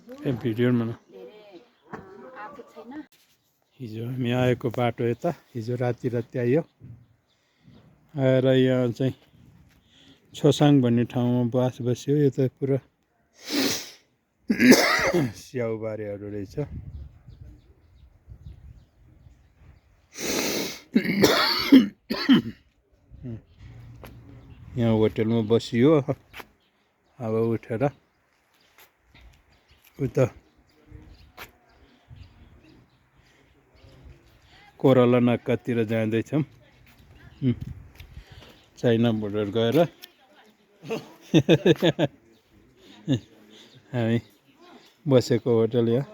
ए video बनाऊ। हिजो हामी आएको बाटो यता हिजो राति आयो आएर यहाँ चाहिँ छोसाङ भन्ने ठाउँमा बस्यो। यो त पुरा स्याउबारीहरू रहेछ। यहाँ होटेलमा बसियो। अब उठेर उता कोराला नाकातिर जाँदैछौँ। चाइना बोर्डर गएर हामी बसेको होटल यहाँ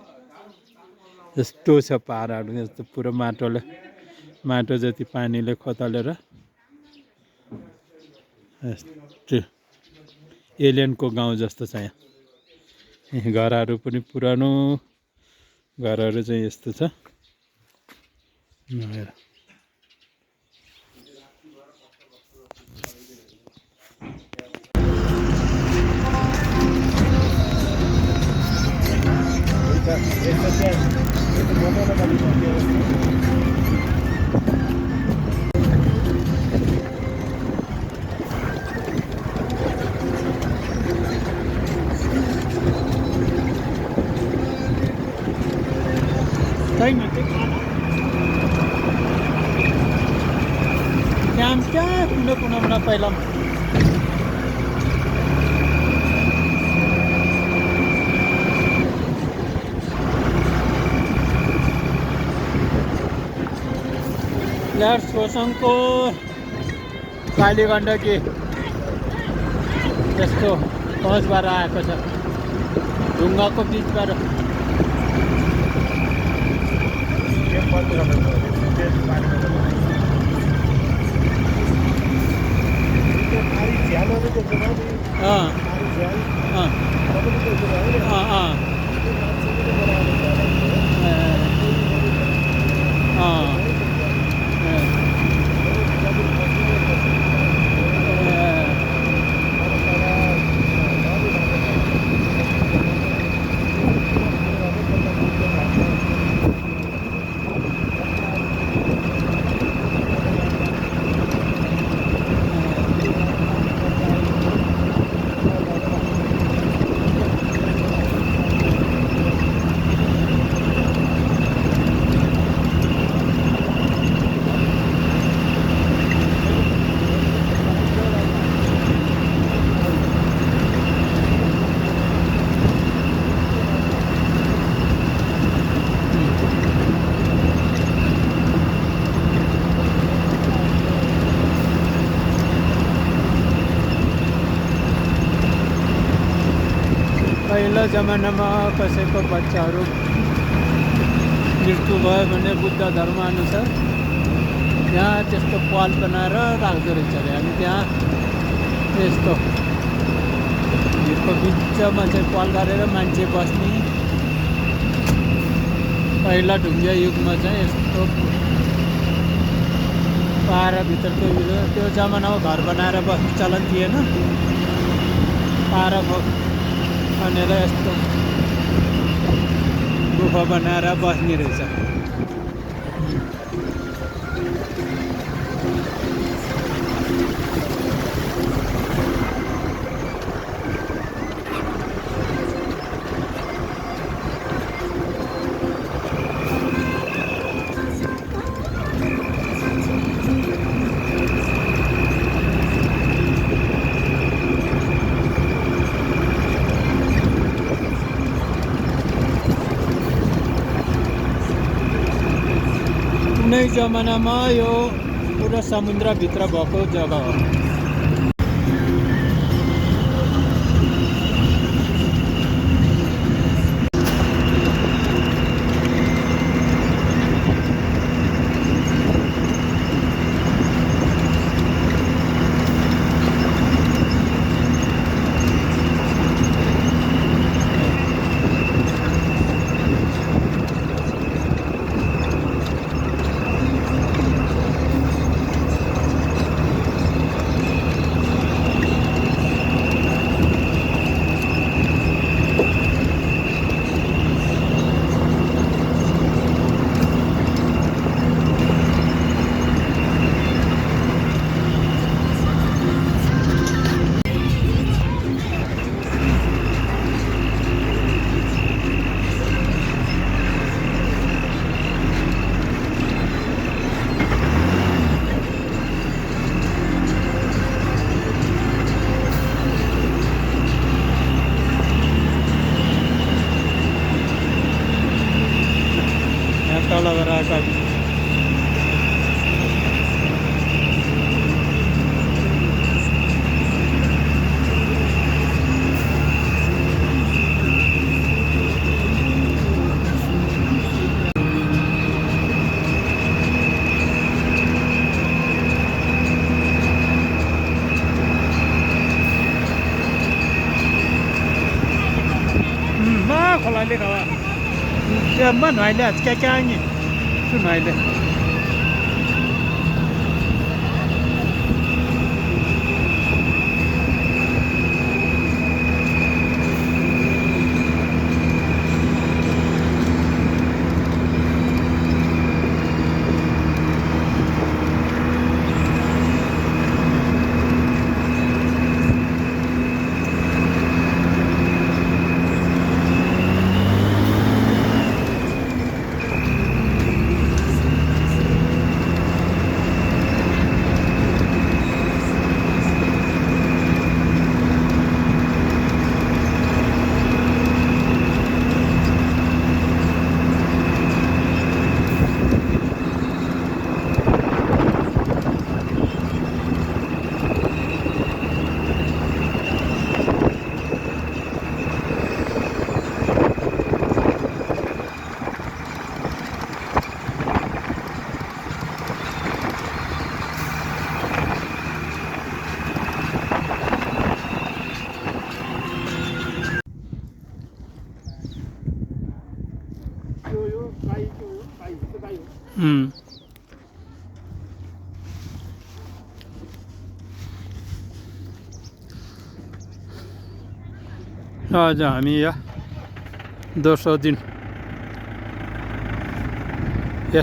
यस्तो छ। पाहाडहरू यस्तो पुरो माटो जति पानीले खतालेर यस्तो एलियनको गाउँ जस्तो छ यहाँ। घरहरू पनि पुरानो घरहरू चाहिँ यस्तो छ। Jam क्या कुना पहिला यार छोसाङको कालीगण्डकी यस्तो पहुँचबाट आएको छ ढुङ्गाको बिचबाट। पहिला जमानामा कसैको बच्चाहरू मृत्यु भयो भने बुद्ध धर्म अनुसार यहाँ त्यस्तो पाल बनाएर राख्दो रहेछ अरे। हामी त्यहाँ यस्तो भिरको बिचमा चाहिँ पाल गरेर मान्छे बस्ने। पहिला ढुङ्गा युगमा चाहिँ यस्तो पाहाडभित्र त्यो जमानामा घर बनाएर बस्ने चलन थिएन। पाहाड खनेर यस्तो गुफा बनाएर बस्ने रहेछ। कुनै जमानामा यो पुरा समुद्रभित्र भएको जग्गा हो। लगेर आएको हामी। खोलाले खावा त्यो नुहाइले क्या नि त्यो नुहाइले आज हामी यहाँ दोस्रो दिन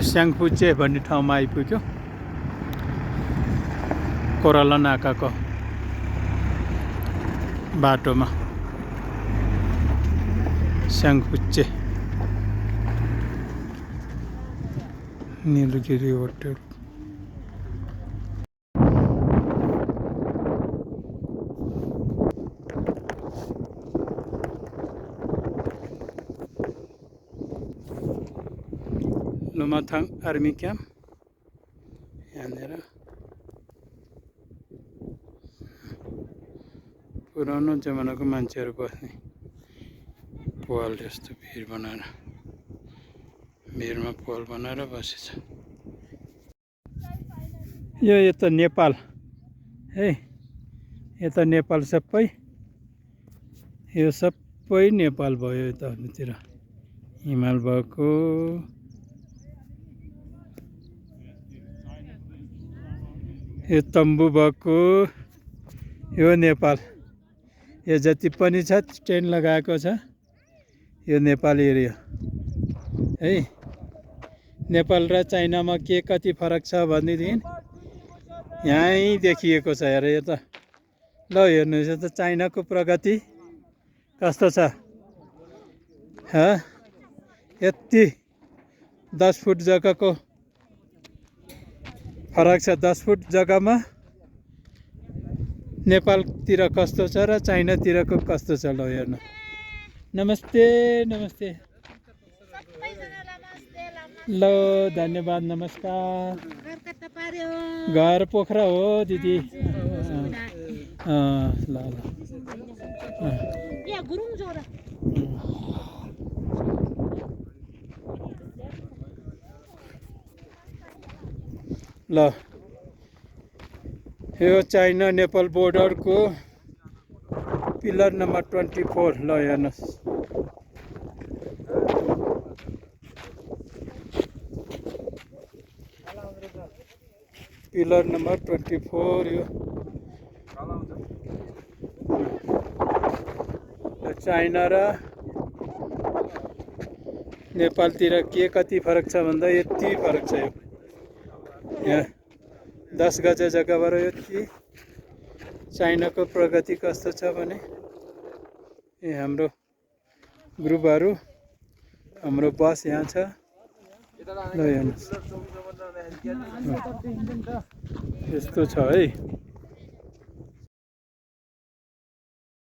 स्याङपुचे भन्ने ठाउँमा आइपुग्यो। कोराला नाकाको बाटोमा स्याङपुचे नीलगिरी होटल। लुमाथाङ आर्मी क्याम्प यहाँनिर पुरानो जमानाको मान्छेहरू बस्ने पहल जस्तो भिरमा पहल बनाएर बसेछ। यो त नेपाल है, यता नेपाल सबै, यो सबै नेपाल भयो। यतातिर हिमाल भएको, यो तम्बु भएको, यो नेपाल। यो जति पनि छ टेन्ट लगाएको छ यो नेपाल एरिया है। नेपाल र चाइनामा के कति फरक छ भनेदेखि यहीँ देखिएको छ। हेर यो त ल हेर्नुहोस्, यो त चाइनाको प्रगति कस्तो छ। यति 10 फुट जग्गाको फरक छ। 10 फुट जग्गामा नेपालतिर कस्तो छ र चाइनातिरको कस्तो छ। ल हेर्नु। नमस्ते नमस्ते। ल धन्यवाद, नमस्कार। घर पोखरा हो दिदी। ल ल ल यो चाइना नेपाल बोर्डरको पिलर नम्बर 24। ल हेर्नुहोस्, पिलर नम्बर 24। यो चाइना र नेपालतिर के कति फरक छ भन्दा यति फरक छ। यो यहाँ 10 गज जग्गाबाट यति चाइनाको प्रगति कस्तो छ भने हाम्रो ग्रुपहरू, हाम्रो बस यहाँ छ। ल हेर्नुहोस्, यस्तो छ है।